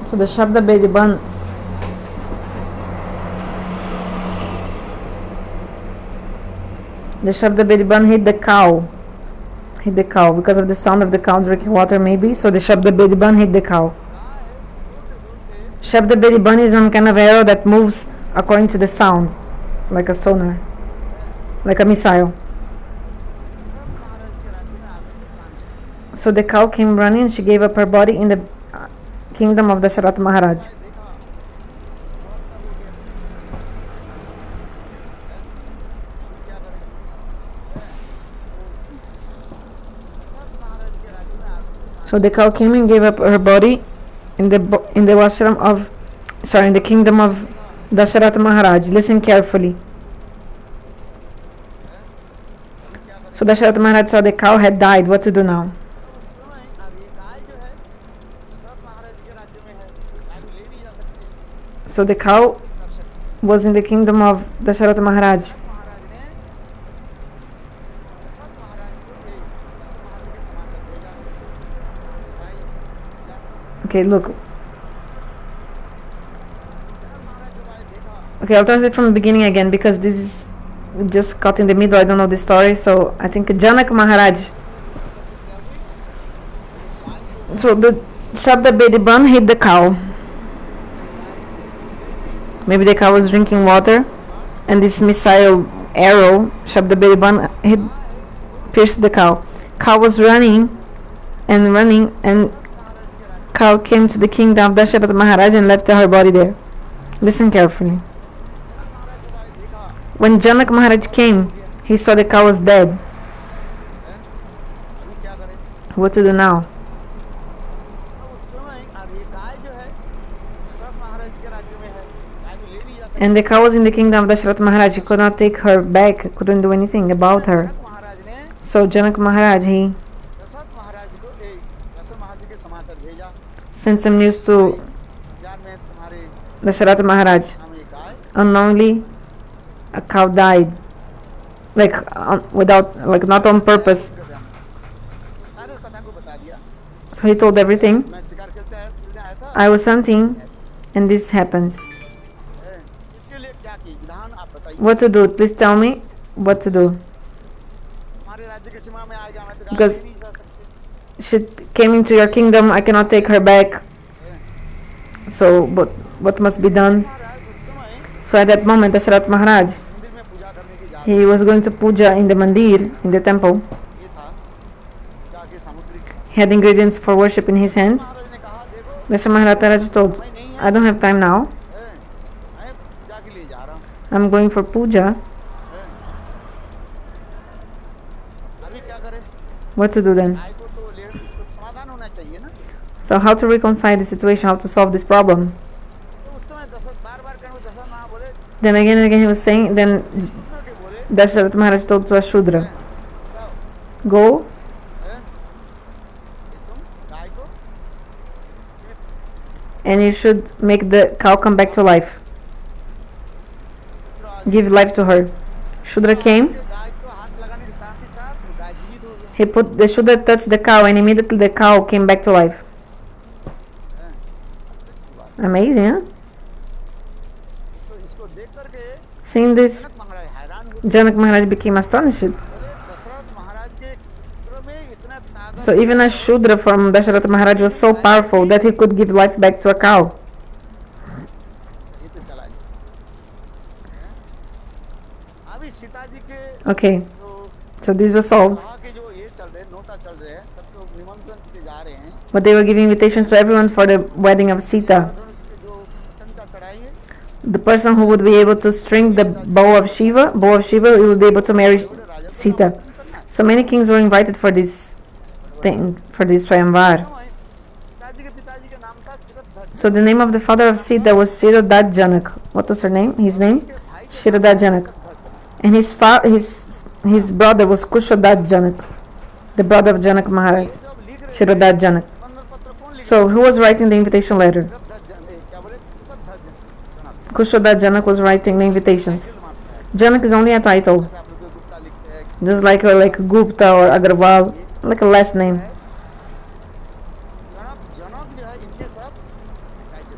So the Shabda Bediban, hit the cow because of the sound of the cow drinking water, maybe. So the Shabda Bediban hit the cow. Shabda Bediban is some kind of arrow that moves according to the sound, like a sonar, like a missile. So the cow came running. She gave up her body in the kingdom of Dasrath Maharaj. So the cow came and gave up her body in the ashram of, in the kingdom of Dasarath Maharaj. Listen carefully. So Dasarath Maharaj saw the cow had died. What to do now? So the cow was in the kingdom of Dasarath Maharaj. Okay, look. Okay, I'll translate from the beginning again because this is just cut in the middle. I don't know the story, so I think Janak Maharaj. So the Shabda Bediban hit the cow. Maybe the cow was drinking water, and this missile arrow, Shabda Bediban, pierced the cow. Cow was running, and cow came to the kingdom of Dasarath Maharaj and left her body there. Listen carefully. When Janak Maharaj came, he saw the cow was dead. What to do now? And the cow was in the kingdom of Dasrath Maharaj. He could not take her back, couldn't do anything about her. So Janak Maharaj, he sent some news to Dasrath Maharaj. Unknowingly, a cow died, not on purpose. So he told everything. I was hunting, and this happened. What to do? Please tell me what to do. Because she came into your kingdom, I cannot take her back. So, but what must be done? So at that moment, Dasrath Maharaj, he was going to puja in the mandir, in the temple. He had ingredients for worship in his hands. Dasrath Maharaj told, I don't have time now. I'm going for puja. What to do then? So how to reconcile the situation, how to solve this problem? Then again and again he was saying, then Dasrath Maharaj told to a Shudra, go and you should make the cow come back to life. Give life to her. Shudra came. The Shudra touched the cow and immediately the cow came back to life. Amazing, huh? Seeing this, Janak Maharaj became astonished. So even a Shudra from Dasarath Maharaj was so powerful that he could give life back to a cow. Okay, so this was solved. But they were giving invitations to everyone for the wedding of Sita. The person who would be able to string the bow of Shiva, he would be able to marry Sita. So many kings were invited for this thing, for this svayamvara. So the name of the father of Sita was Sirradhwaj Janak. What was her name? His name? Sirradhwaj Janak. And his brother was Kushodhaj Janak, the brother of Janak Maharaj, Sirradhwaj Janak. So who was writing the invitation letter? Kushodhaj Janak was writing the invitations. Janak is only a title. just like Gupta or Agarwal, like a last name.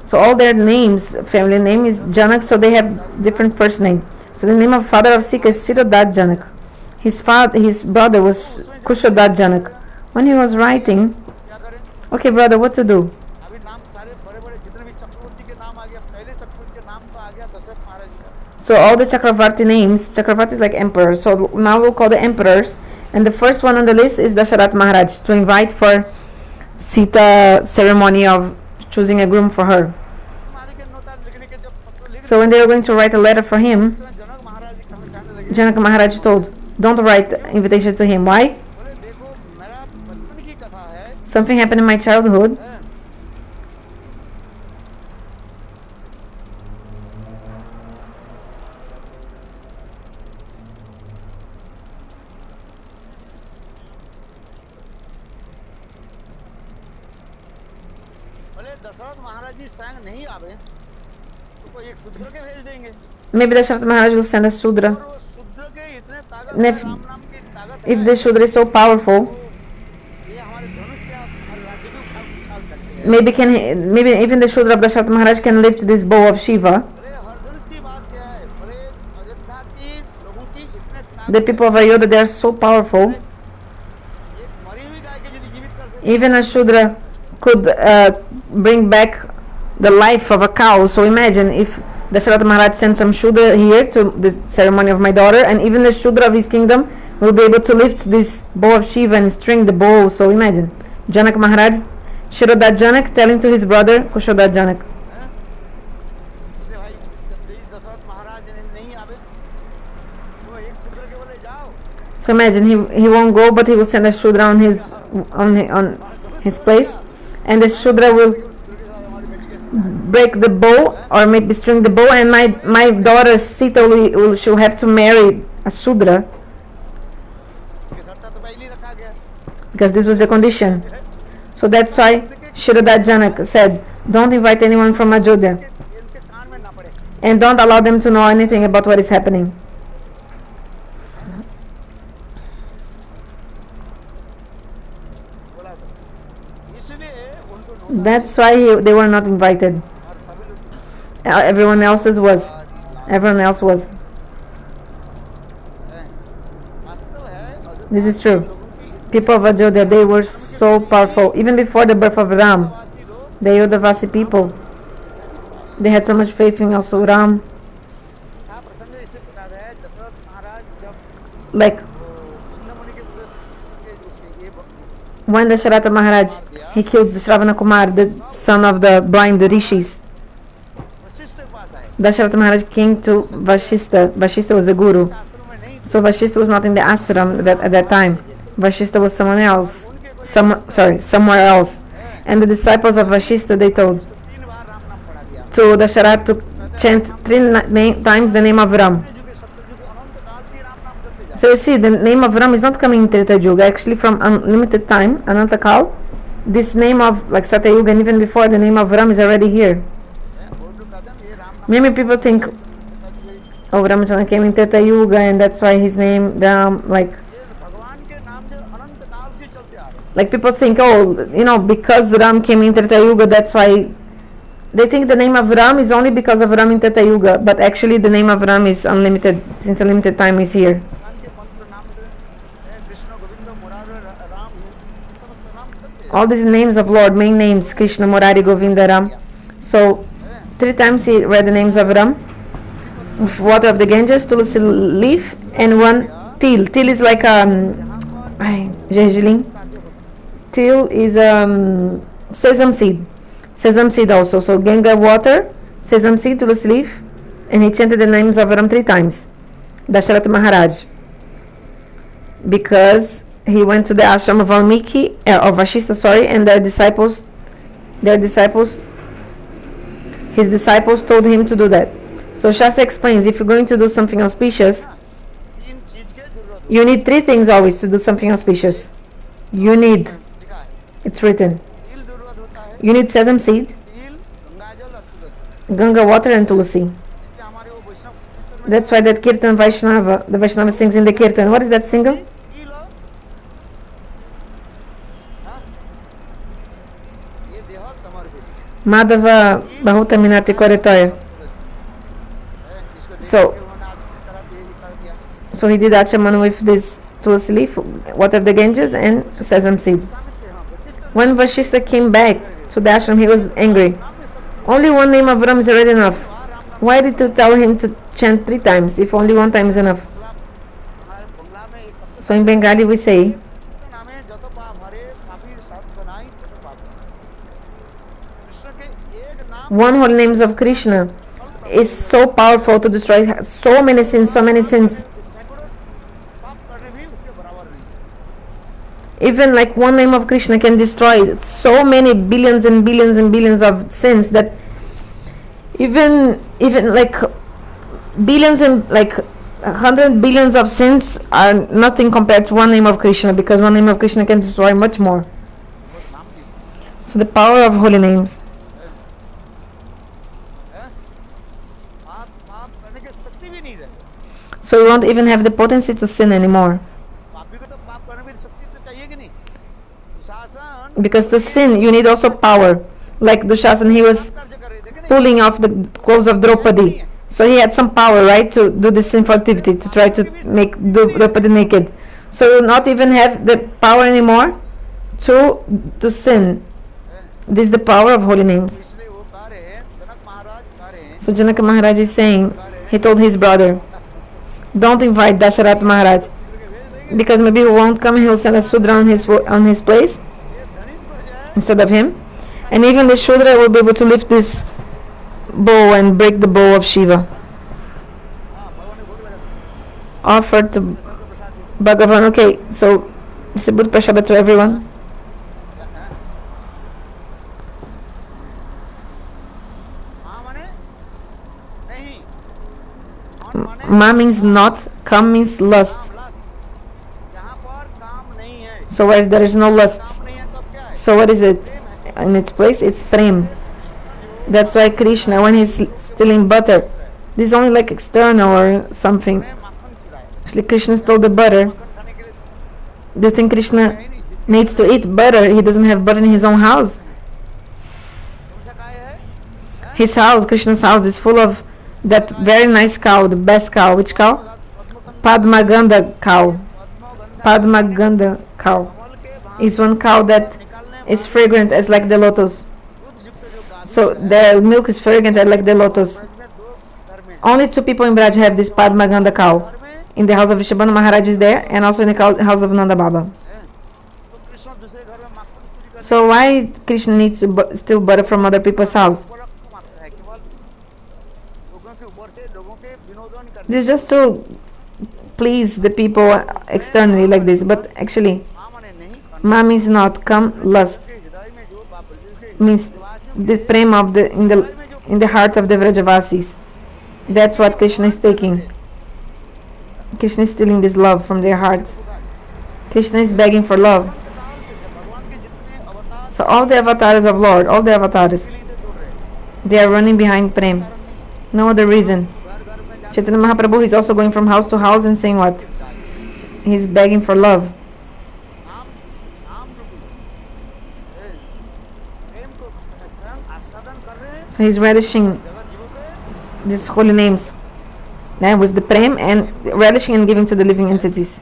So all their names, family name is Janak, so they have different first name. So the name of father of Sita is Sirradhwaj Janak. His brother was Kushodhat Janak. When he was writing, okay brother, what to do? So all the Chakravarti names, Chakravarti is like emperor. So now we'll call the emperors, and the first one on the list is Dasarath Maharaj, to invite for Sita ceremony of choosing a groom for her. So when they were going to write a letter for him, Janak Maharaj told, don't write invitation to him. Why? Something happened in my childhood. Maybe Dasrath Maharaj will send a Sudra. And if the Sudra is so powerful, maybe even the Sudra of Dasrath Maharaj can lift this bow of Shiva. The people of Ayodhya, they are so powerful. Even a Sudra could bring back the life of a cow. So imagine if Dasarath Maharaj sent some Shudra here to the ceremony of my daughter, and even the Shudra of his kingdom will be able to lift this bow of Shiva and string the bow. So imagine Janak Maharaj, Sirradhwaj Janak telling to his brother Kushodhat Janak. So imagine he won't go, but he will send a Shudra on his place, and the Shudra will break the bow or maybe string the bow, and my daughter Sita she'll have to marry a Sudra, because this was the condition. So that's why Sirradhwaj Janak said, don't invite anyone from Ayodhya and don't allow them to know anything about what is happening. That's why they were not invited. Everyone else was. This is true. People of Ayodhya, they were so powerful. Even before the birth of Ram, the Ayodhya people, they had so much faith in also Ram. Like when Dasarath Maharaj, he killed Shravana Kumar, the son of the blind rishis. Dasarath Maharaj came to Vashista. Vashista was the guru. So Vashista was not in the ashram at that time. Vashista was someone else. Somewhere else. And the disciples of Vashista, they told to Dasarath to chant 3 times the name of Ram. So you see, the name of Ram is not coming in Treta Yuga. Actually, from unlimited time, Ananta Kal, this name of like Satya Yuga, and even before, the name of Ram is already here. Many people think, oh, Ramachandra came in Treta Yuga, and that's why his name Ram. Like people think, oh, because Ram came in Treta Yuga, that's why. They think the name of Ram is only because of Ram in Treta Yuga, but actually the name of Ram is unlimited, since unlimited time is here. All these names of Lord, main names, Krishna, Murari, Govinda, Ram. So 3 times he read the names of Ram with water of the Ganges, tulsi leaf, and 1 til. Til is like gergelim. Til is sesame seed. Sesame seed also. So Ganga water, sesame seed, tulsi leaf, and he chanted the names of Ram 3 times. Dasarath Maharaj. Because he went to the ashram of Vashista, and his disciples told him to do that. So Shastra explains, if you're going to do something auspicious, you need 3 things always to do something auspicious. It's written, you need sesame seed, Ganga water, and tulsi. That's why that Kirtan Vaishnava, the Vaishnava sings in the Kirtan. What is that single? Madhava Bahuta Minati Koretoya. So he did Achaman with this tulsi leaf, water of the Ganges, and sesame seeds. When Vashishta came back to the ashram, he was angry. Only one name of Ram is already enough. Why did you tell him to chant 3 times if only 1 time is enough? So in Bengali we say, one holy names of Krishna is so powerful to destroy so many sins. Even like one name of Krishna can destroy so many billions and billions and billions of sins that even like billions and like 100 billions of sins are nothing compared to one name of Krishna, because one name of Krishna can destroy much more. So the power of holy names. So we won't even have the potency to sin anymore. Because to sin you need also power. Like Dushasan, he was pulling off the clothes of Draupadi. So he had some power, right, to do this sinful activity, to try to make Draupadi naked. So you will not even have the power anymore to sin. This is the power of holy names. So Janak Maharaj is saying, he told his brother, don't invite Dasarath Maharaj, because maybe he won't come, he will send a Sudra on his place instead of him, and even the Sudra will be able to lift this bow and break the bow of Shiva. Offered to Bhagavan. Okay, so distribute prasada to everyone. Ma means not, kam means lust. So where there is no lust, so what is it in its place? It's prem. That's why Krishna, when he's stealing butter, this is only like external or something. Actually Krishna stole the butter. Do you think Krishna needs to eat butter? He doesn't have butter in his own house. His house, Krishna's house, is full of that very nice cow, the best cow. Which cow? Padmaghanda cow. Padmaghanda cow is one cow that is fragrant as like the lotus. So the milk is fragrant as like the lotus. Only 2 people in Braj have this Padmaghanda cow. In the house of Vrishabhanu Maharaj is there, and also in the house of Nanda Baba. So why Krishna needs to steal butter from other people's house? This is just to please the people externally like this, but actually ma means not, come lust means the prema of in the heart of the vrajavasis. That's what Krishna is taking. Krishna is stealing this love from their hearts. Krishna is begging for love. So all the avatars of Lord, all the avatars, they are running behind prem. No other reason. Chaitanya Mahaprabhu is also going from house to house and saying what? He's begging for love. So he's relishing these holy names with the prem, and relishing and giving to the living entities.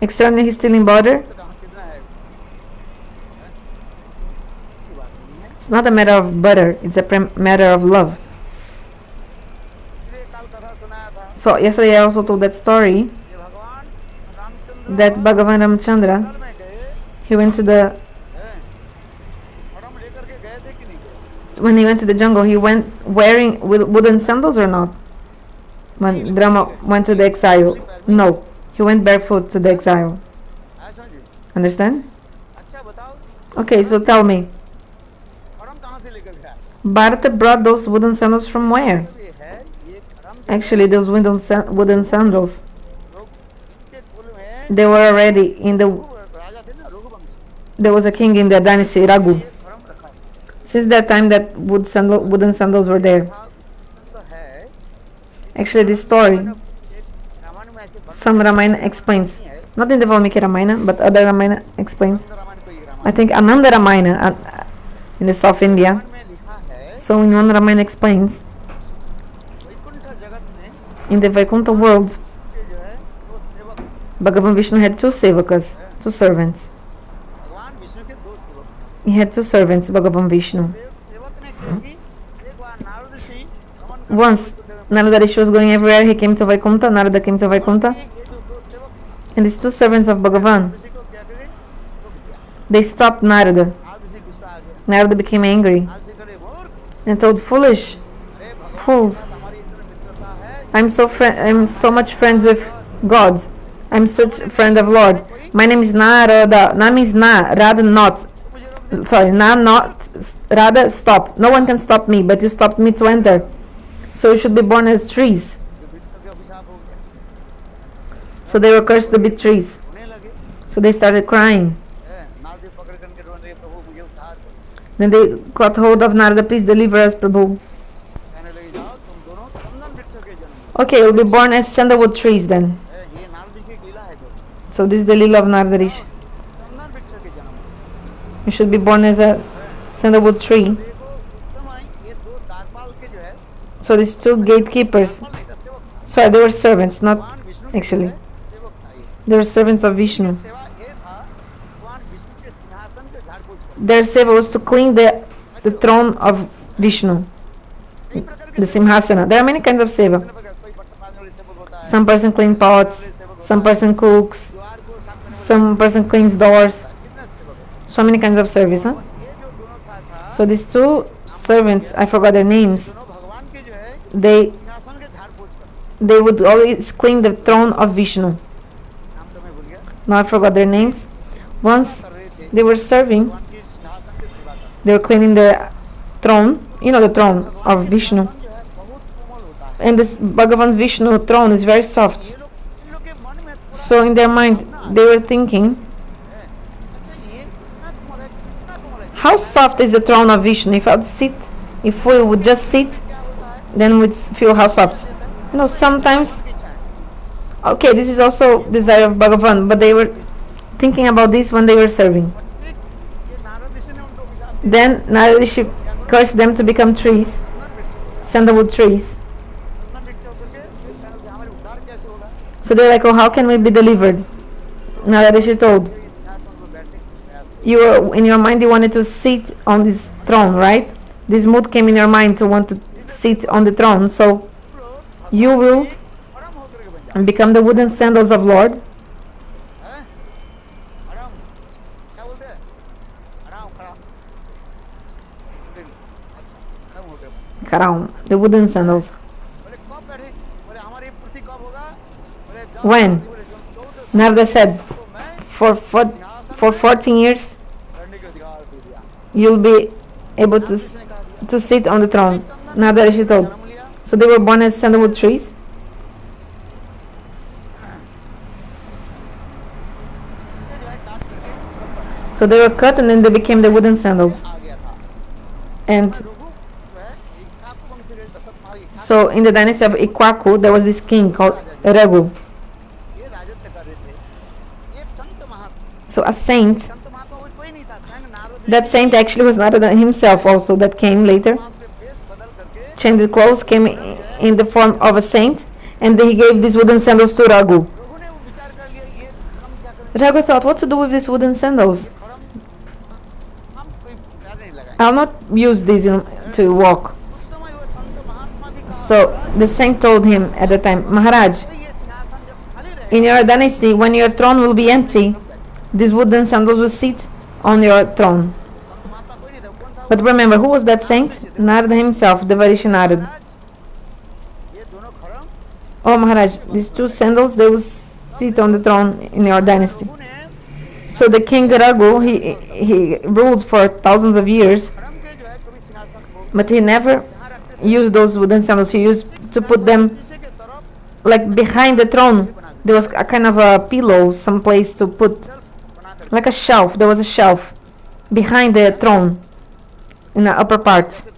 Externally he's stealing butter. It's not a matter of butter, it's a matter of love. So yesterday I also told that story that Bhagavan Ramchandra, he went to when he went to the jungle, he went wearing wooden sandals or not? When Rama went to the exile? No, he went barefoot to the exile. Understand? Okay, so tell me, Bharata brought those wooden sandals from where? Actually, those wooden sandals, they were already in there was a king in the dynasty, Raghu. Since that time that wooden sandals were there. Actually, this story, some Ramayana explains, not in the Valmiki Ramayana, but other Ramayana explains. I think Ananda Ramayana in the South India. So in one Ramayana explains, in the Vaikunta world, Bhagavan Vishnu had two sevakas, two servants. He had two servants, Bhagavan Vishnu. Once Naradaji was going everywhere, he came to Vaikunta, Narada came to Vaikunta, and these two servants of Bhagavan, they stopped Narada. Narada became angry and told, fools, I'm so much friends with God. I'm such a friend of Lord. My name is Narada. Na means na, Radha not. Sorry, na not, Radha stop. No one can stop me, but you stopped me to enter. So you should be born as trees. So they were cursed to be trees. So they started crying. Then they caught hold of Narada, please deliver us, Prabhu. Okay, you'll be born as sandalwood trees then. So this is the lila of Narada Rishi. You should be born as a sandalwood tree. So these two gatekeepers, sorry, they were servants, not actually. They were servants of Vishnu. Their seva was to clean the throne of Vishnu, the Simhasana. There are many kinds of seva. Some person cleans pots, some person cooks, some person cleans doors. So many kinds of service. Huh? So these two servants, I forgot their names, they would always clean the throne of Vishnu. Now I forgot their names. Once they were serving, they were cleaning the throne, the throne of Vishnu. And this Bhagavan's Vishnu throne is very soft. So in their mind, they were thinking, how soft is the throne of Vishnu? If we would just sit, then we'd feel how soft. Sometimes, okay, this is also desire of Bhagavan, but they were thinking about this when they were serving. Then Naradaji cursed them to become trees, sandalwood trees. So they're like, oh, how can we be delivered? Naradaji told, in your mind you wanted to sit on this throne, right? This mood came in your mind to want to sit on the throne, so you will become the wooden sandals of Lord. The wooden sandals. When? Narada said, for 14 years you'll be able to sit on the throne. Narada Rishi told. So they were born as sandalwood trees. So they were cut and then they became the wooden sandals. And so in the dynasty of Ikwaku, there was this king called Raghu. So a saint, that saint actually was Narada himself also, that came later, changed clothes, came in the form of a saint, and he gave these wooden sandals to Raghu. Raghu thought, what to do with these wooden sandals? I'll not use these to walk. So the saint told him at the time, Maharaj, in your dynasty, when your throne will be empty, these wooden sandals will sit on your throne. But remember, who was that saint? Narada himself, the Varishi Narada. Oh Maharaj, these two sandals, they will sit on the throne in your dynasty. So the king Raghu, he ruled for thousands of years, but he never used those wooden sandals. He used to put them like behind the throne. There was a kind of a pillow, some place to put, like a shelf. There was a shelf behind the throne. in the upper parts.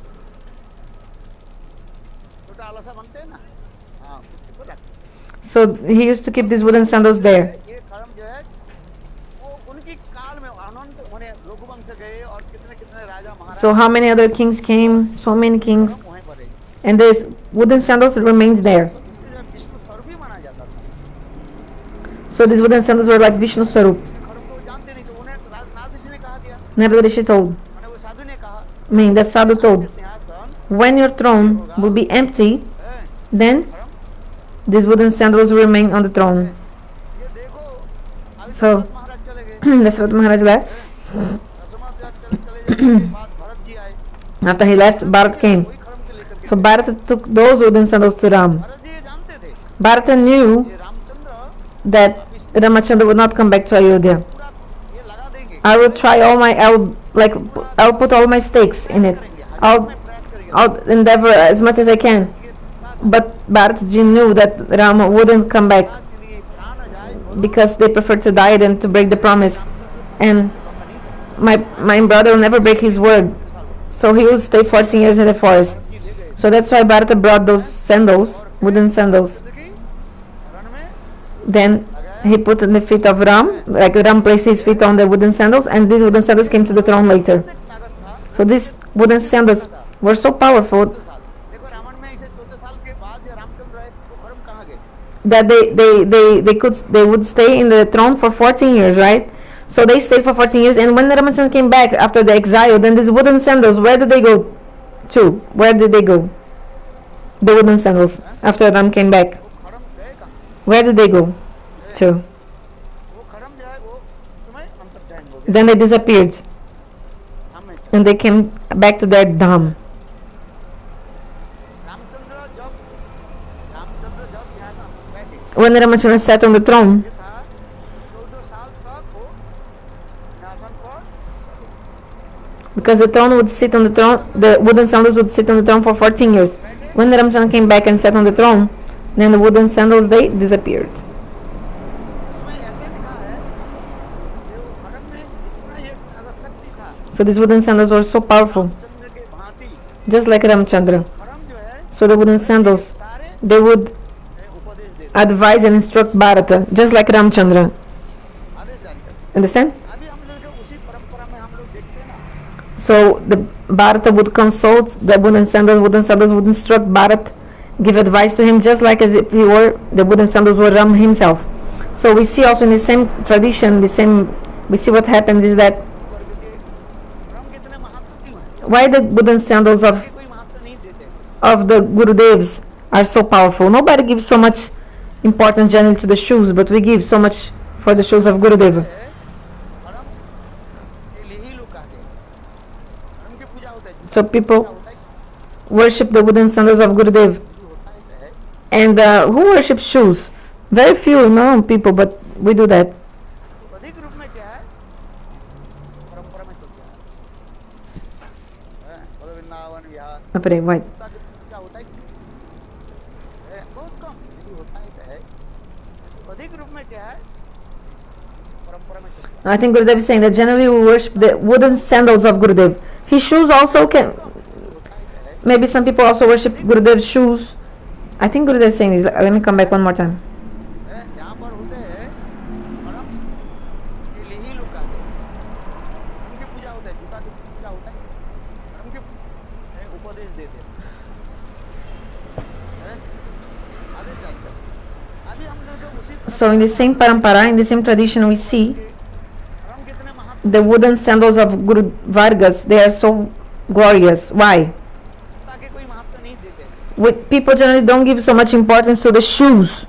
So he used to keep these wooden sandals there. So how many other kings came? So many kings. And this wooden sandals remains there. So these wooden sandals were like Vishnu Swarup. Naradaji told. I mean, the sadhu told. When your throne will be empty, then these wooden sandals will remain on the throne. So Dasrath Maharaj left. After he left, Bharat came. So Bharat took those wooden sandals to Ram. Bharat knew that Ramachandra would not come back to Ayodhya. I will try I'll put all my stakes in it. I'll endeavor as much as I can. But Bharatji knew that Rama wouldn't come back because they preferred to die than to break the promise. And my brother will never break his word. So he will stay 14 years in the forest. So that's why Bharata brought those sandals, wooden sandals. Then he put in the feet of Ram, like Ram placed his feet on the wooden sandals, and these wooden sandals came to the throne later. So these wooden sandals were so powerful that they would stay in the throne for 14 years, right? So they stayed for 14 years, and when Ramachandra came back after the exile, then these wooden sandals, where did they go to? Where did they go? The wooden sandals, after Ram came back, where did they go to? Then they disappeared, and they came back to their dham. When Ramachandra sat on the throne, because the throne would sit on the throne, the wooden sandals would sit on the throne for 14 years. When Ramachandra came back and sat on the throne, then the wooden sandals, they disappeared. So these wooden sandals were so powerful, just like Ramachandra. So the wooden sandals, they would advise and instruct Bharata, just like Ramachandra. Understand? So the Bharata would consult the wooden sandals would instruct Bharat, give advice to him, just like as if the wooden sandals were Ram himself. So we see also in the same tradition, we see what happens is that why the wooden sandals of the Gurudevs are so powerful. Nobody gives so much importance generally to the shoes, but we give so much for the shoes of Gurudeva. So people worship the wooden sandals of Gurudev. And who worships shoes? Very few people, but we do that. Wait. I think Gurudev is saying that generally we worship the wooden sandals of Gurudev. His shoes also can. Maybe some people also worship Gurudev's shoes. I think Gurudev is saying this. Let me come back one more time. So in the same parampara, in the same tradition, we see the wooden sandals of Guru Vargas. They are so glorious. Why? People generally don't give so much importance to the shoes.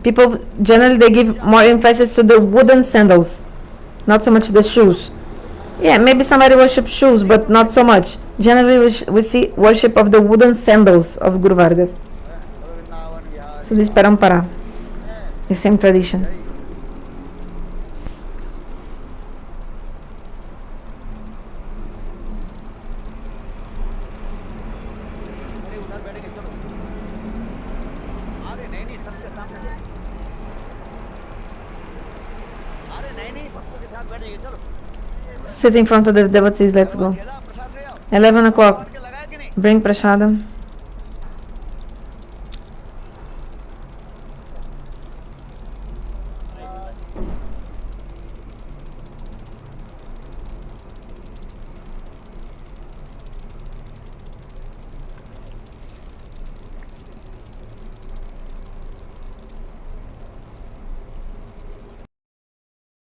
People generally they give more emphasis to the wooden sandals, not so much the shoes. Yeah, maybe somebody worships shoes, but not so much. Generally, we see worship of the wooden sandals of Guru Vargas. So this parampara, the same tradition. Sit in front of the devotees, let's go. 11 o'clock. Bring prasadam.